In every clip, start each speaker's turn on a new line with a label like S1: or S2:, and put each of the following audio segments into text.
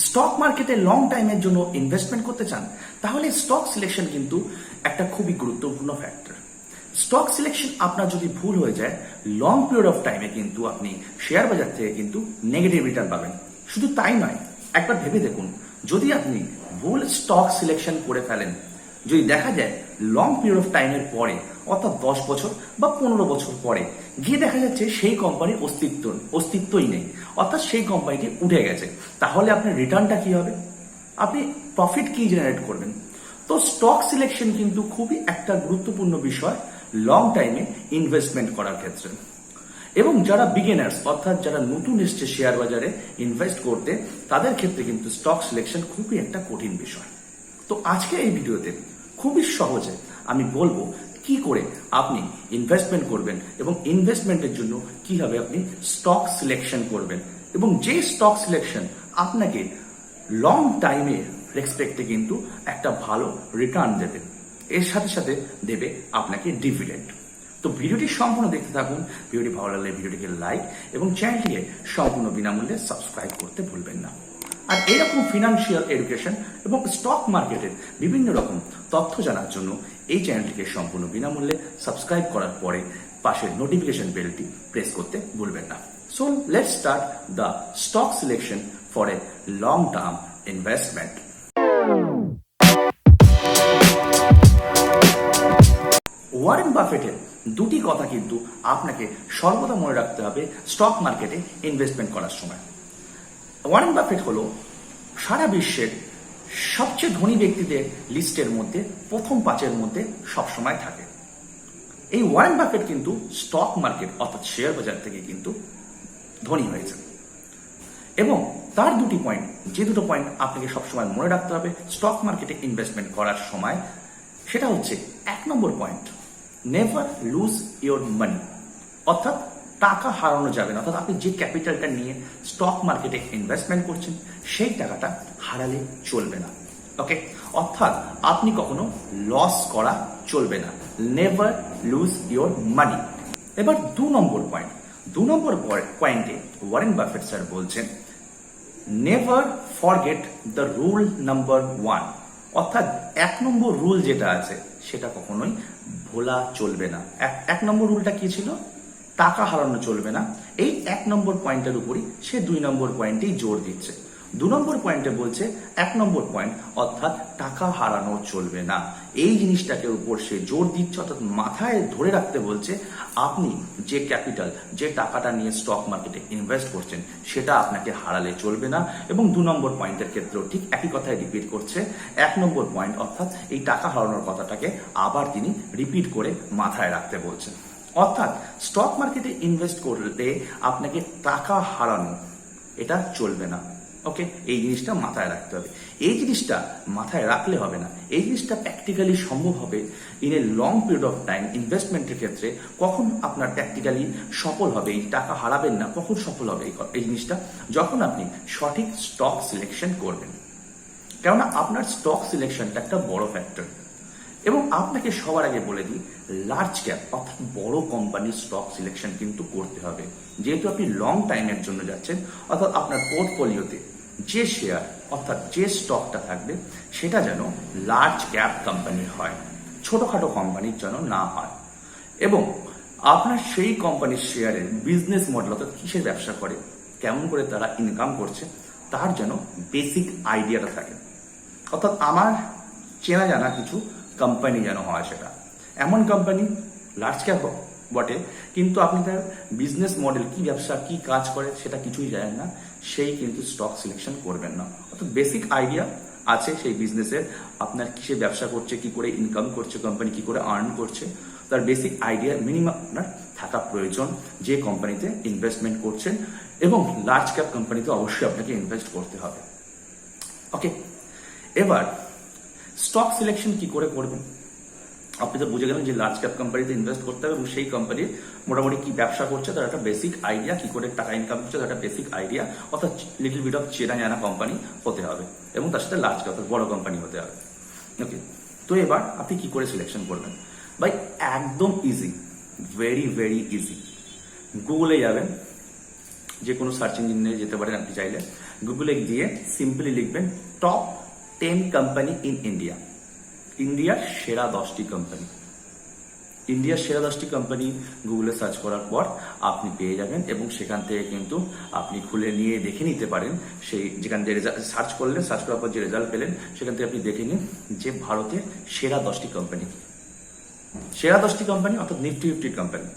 S1: Stock মার্কেটে long টাইমের জন্য ইনভেস্টমেন্ট করতে চান, তাহলে স্টক সিলেকশন কিন্তু একটা খুবই গুরুত্বপূর্ণ ফ্যাক্টর। স্টক সিলেকশন আপনার যদি ভুল হয়ে যায়, লং পিরিয়ড অফ টাইমে কিন্তু আপনি শেয়ার বাজার থেকে কিন্তু নেগেটিভ রিটার্ন পাবেন। শুধু তাই নয়, একবার ভেবে দেখুন, যদি আপনি ভুল স্টক সিলেকশন করে ফেলেন, যদি দেখা যায় লং পিরিয়ড অফ টাইমের পরে, অর্থাৎ 10 বছর বা 15 বছর পরে গিয়ে দেখা যাচ্ছে সেই কোম্পানির অস্তিত্বই নেই, অর্থাৎ সেই কোম্পানিটি উঠে গেছে, তাহলে আপনার রিটার্নটা কি হবে? আপনি প্রফিট কি জেনারেট করবেন? তো স্টক সিলেকশন কিন্তু খুবই একটা গুরুত্বপূর্ণ বিষয় লং টাইমে ইনভেস্টমেন্ট করার ক্ষেত্রে। এবং যারা বিগিনার্স, অর্থাৎ যারা নতুন এসছে শেয়ার বাজারে ইনভেস্ট করতে, তাদের ক্ষেত্রে কিন্তু স্টক সিলেকশন খুবই একটা কঠিন বিষয়। তো আজকে এই ভিডিওতে খুবই সহজে আমি বলবো কি করে আপনি ইনভেস্টমেন্ট করবেন এবং ইনভেস্টমেন্টের জন্য কিভাবে আপনি স্টক সিলেকশন করবেন, এবং যে স্টক সিলেকশন আপনাকে লং টাইমে রেসপেক্টে কিন্তু একটা ভালো রিটার্ন দেবে, এর সাথে সাথে দেবে আপনাকে ডিভিডেন্ড। তো ভিডিওটি সম্পূর্ণ দেখতে থাকুন। ভিডিওটি ভালো লাগলে ভিডিওটিকে লাইক এবং চ্যানেলটিকে সম্পূর্ণ বিনামূল্যে সাবস্ক্রাইব করতে ভুলবেন না। আর এরকম ফিনান্সিয়াল এডুকেশন এবং স্টক মার্কেটের বিভিন্ন রকম তথ্য জানার জন্য এই চ্যানেলটিকে সম্পূর্ণ বিনামূল্যে সাবস্ক্রাইব করার পরে পাশের নোটিফিকেশন বেলটি প্রেস করতে ভুলবেন না। So let's start the stock selection for a long term investment. Warren বাফেটের দুটি কথা কিন্তু আপনাকে সর্বদা মনে রাখতে হবে স্টক মার্কেটে ইনভেস্টমেন্ট করার সময়। ওয়ারেন বাফেট হলো সারা বিশ্বের সবচেয়ে ধনী ব্যক্তিদের লিস্টের মধ্যে প্রথম 5-এর মধ্যে সবসময় থাকে। এই ওয়ারেন বাফেট কিন্তু স্টক মার্কেট অর্থাৎ শেয়ার বাজার থেকে কিন্তু ধনী হয়েছে। এবং তার দুটি পয়েন্ট, যে দুটো পয়েন্ট আপনাকে সবসময় মনে রাখতে হবে স্টক মার্কেটে ইনভেস্টমেন্ট করার সময়, সেটা হচ্ছে 1 নম্বর point, never lose your money, অর্থাৎ টাকা হারানো যাবে না। অর্থাৎ আপনি যে ক্যাপিটালটা নিয়ে স্টক মার্কেটে ইনভেস্টমেন্ট করছেন, সেই টাকাটা হারালে চলবে না। ওকে, অর্থাৎ আপনি কখনো লস করা চলবে না। নেভার লুজ ইয়োর মানি। এবার 2 নম্বর পয়েন্টে ওয়ারেন বাফেট স্যার বলছেন, never forget the rule number 1, অর্থাৎ 1 নম্বর রুল যেটা আছে সেটা কখনোই ভোলা চলবে না। 1 নম্বর রুলটা কি ছিল? টাকা হারানো চলবে না। এই 1 নম্বর পয়েন্টের উপরই সে 2 নম্বর পয়েন্টেই জোর দিচ্ছে। 2 নম্বর পয়েন্টে বলছে 1 নম্বর পয়েন্ট, অর্থাৎ টাকা হারানো চলবে না। এই জিনিসটাকে উপর সে জোর দিচ্ছে, অর্থাৎ মাথায় ধরে রাখতে বলছে আপনি যে ক্যাপিটাল, যে টাকাটা নিয়ে স্টক মার্কেটে ইনভেস্ট করছেন, সেটা আপনাকে হারালে চলবে না। এবং 2 নম্বর পয়েন্টের ক্ষেত্রেও ঠিক একই কথাই রিপিট করছে। 1 নম্বর পয়েন্ট অর্থাৎ এই টাকা হারানোর কথাটাকে আবার তিনি রিপিট করে মাথায় রাখতে বলছেন। অর্থাৎ স্টক মার্কেটে ইনভেস্ট করলে আপনাকে টাকা হারানো এটা চলবে না। ওকে, এই জিনিসটা মাথায় রাখতে হবে। এই জিনিসটা মাথায় রাখলে হবে না, এই জিনিসটা প্র্যাকটিক্যালি সম্ভব হবে in a long period of time ইনভেস্টমেন্টের ক্ষেত্রে। কখন আপনার প্র্যাকটিক্যালি সফল হবে, এই টাকা হারাবেন না, কখন সফল হবে এই জিনিসটা? যখন আপনি সঠিক স্টক সিলেকশন করবেন। কেননা আপনার স্টক সিলেকশনটা একটা বড় ফ্যাক্টর। এবং আপনাকে সবার আগে বলে দিই, লার্জ ক্যাপ অর্থাৎ বড় কোম্পানির স্টক সিলেকশন কিন্তু করতে হবে। যেহেতু আপনি লং টাইমের জন্য যাচ্ছেন, অর্থাৎ আপনার পোর্টফোলিওতে যে শেয়ার অর্থাৎ যে স্টকটা থাকবে সেটা যেন লার্জ ক্যাপ কোম্পানির হয়, ছোটখাটো কোম্পানির যেন না হয়। এবং আপনার সেই কোম্পানির শেয়ারের বিজনেস মডেল, অর্থাৎ কিসের ব্যবসা করে, কেমন করে তারা ইনকাম করছে, তার যেন বেসিক আইডিয়াটা থাকে। অর্থাৎ আমার চেনা জানা কিছু কোম্পানি যেন হয়, সেটা এমন কোম্পানি লার্জ ক্যাপ বটে, কিন্তু আপনি তার বিজনেস মডেল, কি ব্যবসা, কি কাজ করে সেটা কিছুই জানেন না, সেই কিন্তু স্টক সিলেকশন করবেন না। অর্থাৎ বেসিক আইডিয়া আছে সেই বিজনেসের, আপনার কিসে ব্যবসা করছে, কি করে ইনকাম করছে কোম্পানি, কি করে আর্ন করছে, তার বেসিক আইডিয়া মিনিমাম আপনার থাকা প্রয়োজন যে কোম্পানিতে ইনভেস্টমেন্ট করছেন। এবং লার্জ ক্যাপ কোম্পানিতে অবশ্যই আপনাকে ইনভেস্ট করতে হবে। ওকে, এবার স্টক সিলেকশন কি করে করবেন? আপনি তো বুঝে গেলেন যে লার্জ ক্যাপ কোম্পানিতে ইনভেস্ট করতে হবে এবং সেই কোম্পানির মোটামুটি কি ব্যবসা করছে তার একটা বেসিক আইডিয়া, কি করে টাকা ইনকাম করছে তার একটা বেসিক আইডিয়া, অর্থাৎ লিটল বিট অফ চেনা জানা কোম্পানি হতে হবে এবং তার সাথে লার্জ ক্যাপ বড় কোম্পানি হতে হবে। ওকে, তো এবার আপনি কি করে সিলেকশন করবেন? ভাই একদম ইজি, ভেরি ভেরি ইজি। গুগলে যাবেন, যে কোনো সার্চ ইঞ্জিনে যেতে পারেন আপনি চাইলে। গুগলে গিয়ে সিম্পলি লিখবেন টপ 10 কোম্পানি ইন ইন্ডিয়া, ইন্ডিয়ার সেরা 10টি কোম্পানি। ইন্ডিয়ার সেরা 10টি কোম্পানি গুগলে সার্চ করার পর আপনি পেয়ে যাবেন, এবং সেখান থেকে কিন্তু আপনি খুলে নিয়ে দেখে নিতে পারেন, সেই যেখান থেকে সার্চ করলেন, সার্চ করার পর যে রেজাল্ট পেলেন সেখান থেকে আপনি দেখে নিন যে ভারতের সেরা 10টি কোম্পানি। সেরা 10টি কোম্পানি অর্থাৎ নিফটি 50 কোম্পানি।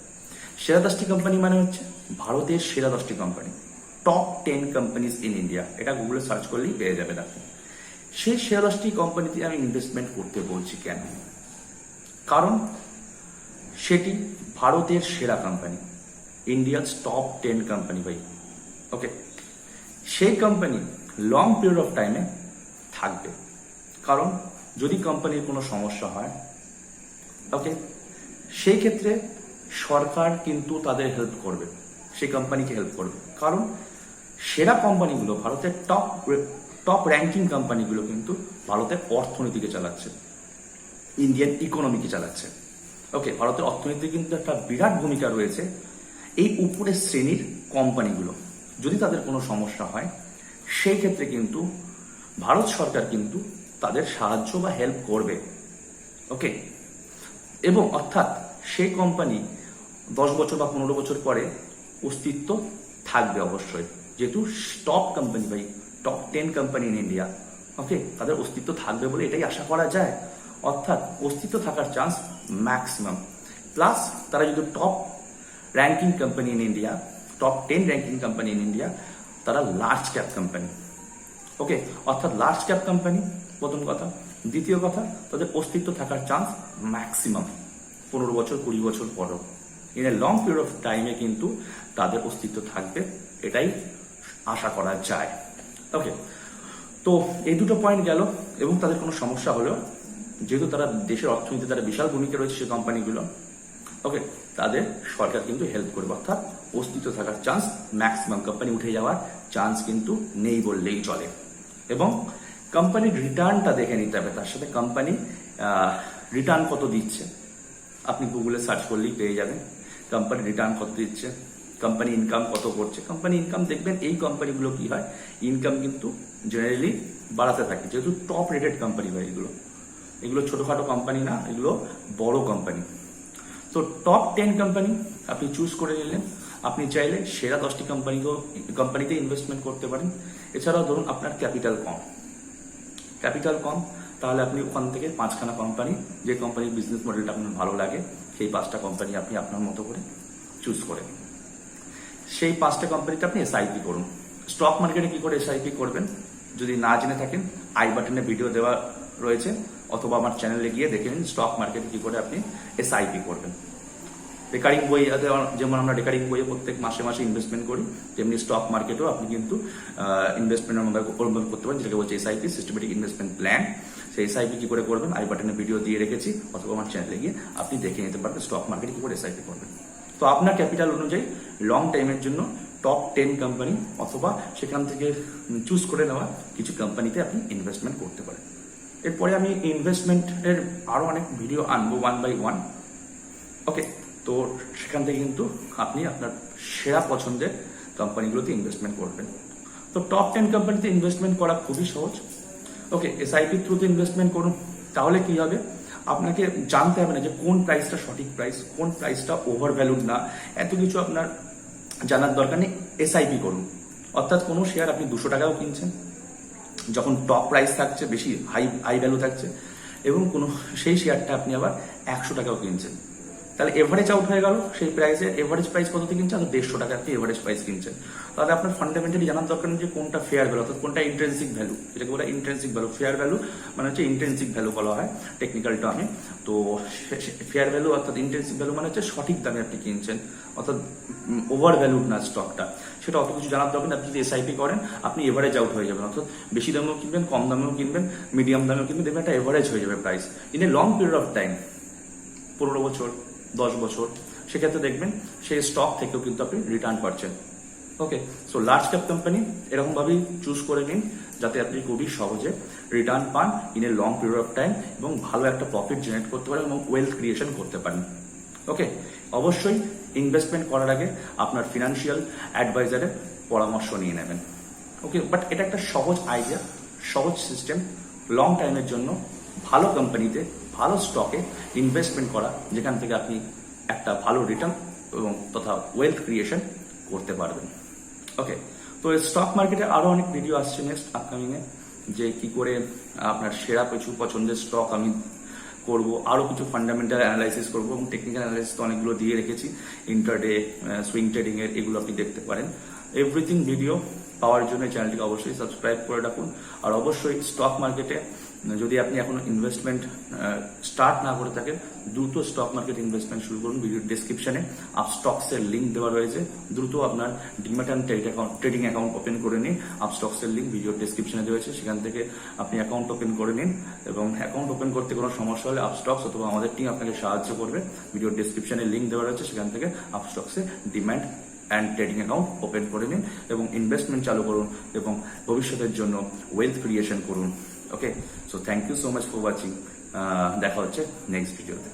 S1: সেরা 10টি কোম্পানি মানে হচ্ছে ভারতের সেরা 10টি company, top 10 companies in India. এটা গুগলে সার্চ করলেই পেয়ে যাবেন আপনি। সেই সেরা 10টি কোম্পানিতে আমি ইনভেস্টমেন্ট করতে বলছি কেন? কারণ সেটি ভারতের সেরা কোম্পানি, ইন্ডিয়ার টপ 10 কোম্পানি ভাই। ওকে, সেই কোম্পানি লং পিরিয়ড অফ টাইমে থাকবে। কারণ যদি কোম্পানির কোনো সমস্যা হয়, ওকে, সেই ক্ষেত্রে সরকার কিন্তু তাদের হেল্প করবে, সেই কোম্পানিকে হেল্প করবে। কারণ সেরা কোম্পানিগুলো, ভারতের টপ র্যাঙ্কিং কোম্পানিগুলো কিন্তু ভারতের অর্থনীতিকে চালাচ্ছে, ইন্ডিয়ান ইকোনমিকে চালাচ্ছে। ওকে, ভারতের অর্থনীতিতে কিন্তু একটা বিরাট ভূমিকা রয়েছে এই উপরের শ্রেণীর কোম্পানিগুলো। যদি তাদের কোনো সমস্যা হয়, সেই ক্ষেত্রে কিন্তু ভারত সরকার কিন্তু তাদের সাহায্য বা হেল্প করবে। ওকে, এবং অর্থাৎ সেই কোম্পানি 10 বছর বা 15 বছর পরে অস্তিত্ব থাকবে অবশ্যই, যেহেতু টপ কোম্পানি ভাই, টপ 10 কোম্পানি ইন ইন্ডিয়া। ওকে, তাদের অস্তিত্ব থাকবে বলে এটাই আশা করা যায়, অর্থাৎ অস্তিত্ব থাকার চান্স ম্যাক্সিমাম। প্লাস তারা যদি top ranking company in India, top 10 ranking company in India, তারা লার্জ ক্যাপ কোম্পানি। ওকে, অর্থাৎ লার্জ ক্যাপ কোম্পানি প্রথম কথা। দ্বিতীয় কথা, তাদের অস্তিত্ব থাকার চান্স ম্যাক্সিমাম 15 বছর 20 বছর পরেও। In a long period of টাইমে কিন্তু তাদের অস্তিত্ব থাকবে, এটাই আশা করা যায়। ওকে, তো এই দুটো পয়েন্ট গেল। এবং তাদের কোনো সমস্যা হলেও, যেহেতু তারা দেশের অর্থনীতিতে তারা বিশাল ভূমিকা রয়েছে সেই কোম্পানিগুলো, ওকে, তাদের সরকার কিন্তু হেল্প করবে, অর্থাৎ অস্তিত্ব থাকার চান্স ম্যাক্সিমাম, কোম্পানি উঠে যাওয়ার চান্স কিন্তু নেই বললেই চলে। এবং কোম্পানির রিটার্নটা দেখে নিতে হবে, তার সাথে কোম্পানি রিটার্ন কত দিচ্ছে আপনি গুগলে সার্চ করলেই পেয়ে যাবেন। কোম্পানি রিটার্ন কত দিচ্ছে, কোম্পানি ইনকাম কত করছে। কোম্পানি ইনকাম দেখবেন এই কোম্পানিগুলো কি হয়, ইনকাম কিন্তু জেনারেলি বাড়াতে থাকে, যেহেতু টপ রেটেড কোম্পানি হয় এগুলো। এগুলো ছোটখাটো কোম্পানি না, এগুলো বড় কোম্পানি। তো টপ 10 কোম্পানি আপনি চুজ করে নিলেন। আপনি চাইলে সেরা 10টি কোম্পানিতে ইনভেস্টমেন্ট করতে পারেন। এছাড়াও ধরুন আপনার ক্যাপিটাল কম, তাহলে আপনি ওখান থেকে 5খানা কোম্পানি, যে কোম্পানির বিজনেস মডেলটা আপনার ভালো লাগে, সেই 5টা কোম্পানি আপনি আপনার মতো করে চুজ করে সেই 5টা কোম্পানিতে আপনি এসআইপি করুন। স্টক মার্কেটে কি করে এসআইপি করবেন যদি না জেনে থাকেন, আই বাটনে ভিডিও দেওয়া রয়েছে, অথবা আমার চ্যানেলে গিয়ে দেখে নিন স্টক মার্কেটে কি করে আপনি এসআইপি করবেন। রেকারিং বই, যেমন আমরা রেকারিং বইয়ে প্রত্যেক মাসে মাসে ইনভেস্টমেন্ট করি, তেমনি স্টক মার্কেটেও আপনি কিন্তু ইনভেস্টমেন্ট অবলম্বন করতে পারেন, যেটাকে বলছে এসআইপি, সিস্টেমেটিক ইনভেস্টমেন্ট প্ল্যান। সেই এসআইপি কি করে করবেন আই বাটনে ভিডিও দিয়ে রেখেছি, অথবা আমার চ্যানেলে গিয়ে আপনি দেখে নিতে পারবেন স্টক মার্কেটে কি করে এসআইপি করবেন। তো আপনার ক্যাপিটাল অনুযায়ী লং টাইমের জন্য টপ 10 কোম্পানি অথবা সেখান থেকে চুজ করে নেওয়া কিছু কোম্পানিতে আপনি ইনভেস্টমেন্ট করতে পারেন। এরপরে আমি ইনভেস্টমেন্টের আরো অনেক ভিডিও আনবো 1 by 1। ওকে, তো সেখান থেকে কিন্তু আপনি আপনার সেরা পছন্দের কোম্পানিগুলোতে ইনভেস্টমেন্ট করবেন। তো টপ 10 কোম্পানিতে ইনভেস্টমেন্ট করা খুবই সহজ। ওকে, এসআইপি থ্রুতে ইনভেস্টমেন্ট করুন। তাহলে কি হবে, আপনাকে জানতে হবে না যে কোন প্রাইসটা সঠিক প্রাইস, কোন প্রাইসটা ওভার ভ্যালুড না, এত কিছু আপনার জানার দরকার নেই। এসআইপি করুন, অর্থাৎ কোনো শেয়ার আপনি 200 টাকাও কিনছেন যখন টপ প্রাইস থাকছে, বেশি হাই ভ্যালু থাকছে, এবং কোনো সেই শেয়ারটা আপনি আবার 100 টাকাও কিনছেন, তাহলে এভারেজ আউট হয়ে গেল সেই প্রাইসের। এভারেজ প্রাইস কত কিনছেন, 150 টাকা আপনি এভারেজ প্রাইস কিনছেন। তাহলে আপনার ফান্ডামেন্টালি জানার দরকার নেই যে কোনটা ফেয়ার ভ্যালু, অর্থাৎ কোনটা ইন্ট্রিনসিক ভ্যালু, যেটাকে বলা ইন্ট্রিনসিক ভ্যালু। ফেয়ার ভ্যালু মানে হচ্ছে ইন্ট্রিনসিক ভ্যালু বলা হয় টেকনিক্যাল টার্মে। তো ফেয়ার ভ্যালু অর্থাৎ ইন্ট্রিনসিক ভ্যালু মানে হচ্ছে সঠিক দামে আপনি কিনছেন, অর্থাৎ ওভার ভ্যালুড না স্টকটা, সেটা অত কিছু জানার দরকার নেই। আপনি যদি এসআইপি করেন আপনি এভারেজ আউট হয়ে যাবেন, অর্থাৎ বেশি দামেও কিনবেন, কম দামেও কিনবেন, মিডিয়াম দামেও কিনবেন, দেখবেন একটা এভারেজ হয়ে যাবে price in a long period of time, 15 বছর 10 বছর। সেক্ষেত্রে দেখবেন সেই স্টক থেকেও কিন্তু আপনি রিটার্ন পাচ্ছেন। ওকে, সো লার্জ ক্যাপ কোম্পানি এরকম ভাবেই চুজ করে নিন যাতে আপনি খুবই সহজে রিটার্ন পান in a long period of time, এবং ভালো একটা প্রফিট জেনারেট করতে পারেন এবং ওয়েলথ ক্রিয়েশন করতে পারেন। ওকে, অবশ্যই ইনভেস্টমেন্ট করার আগে আপনার ফিনান্সিয়াল অ্যাডভাইজারের পরামর্শ নিয়ে নেবেন। ওকে, বাট এটা একটা সহজ আইডিয়া, সহজ সিস্টেম, লং টাইমের জন্য ভালো কোম্পানিতে ভালো স্টকে ইনভেস্টমেন্ট করা, যেখান থেকে আপনি একটা ভালো রিটার্ন এবং তথা ওয়েলথ ক্রিয়েশন করতে পারবেন। ওকে, তো স্টক মার্কেটে আরো অনেক ভিডিও আসছে নেক্সট আপকামিং এ, যে কি করে আপনার সেরা কিছু পছন্দের স্টক আমি করব, আরো কিছু ফান্ডামেন্টাল অ্যানালাইসিস করবো এবং টেকনিক্যাল অ্যানালাইসিস তো অনেকগুলো দিয়ে রেখেছি, ইন্টারডে, সুইং ট্রেডিং এর, এগুলো আপনি দেখতে পারেন। এভরিথিং ভিডিও পাওয়ার জন্য চ্যানেলটিকে অবশ্যই সাবস্ক্রাইব করে রাখুন। আর অবশ্যই স্টক মার্কেটে যদি আপনি এখনো ইনভেস্টমেন্ট স্টার্ট না করে থাকেন, দ্রুত স্টক মার্কেট ইনভেস্টমেন্ট শুরু করুন। ভিডিওর ডেসক্রিপশনে আপস্টক্স এর লিঙ্ক দেওয়া রয়েছে, দ্রুত আপনার demat and trading account open করে নিন। আপস্টক্স এর লিঙ্ক ভিডিওর ডেসক্রিপশনে দেওয়া হয়েছে, সেখান থেকে আপনি অ্যাকাউন্ট ওপেন করে নিন এবং অ্যাকাউন্ট ওপেন করতে কোনো সমস্যা হলে আপস্টক্স অথবা আমাদের টিম আপনাকে সাহায্য করবে। ভিডিওর ডেসক্রিপশনে লিঙ্ক দেওয়া রয়েছে, সেখান থেকে আপস্টক্সে demat and trading account open করে নিন এবং ইনভেস্টমেন্ট চালু করুন এবং ভবিষ্যতের জন্য ওয়েলথ ক্রিয়েশন করুন। Okay, so thank you so much for watching. দেখা হচ্ছে নেক্সট ভিডিওতে।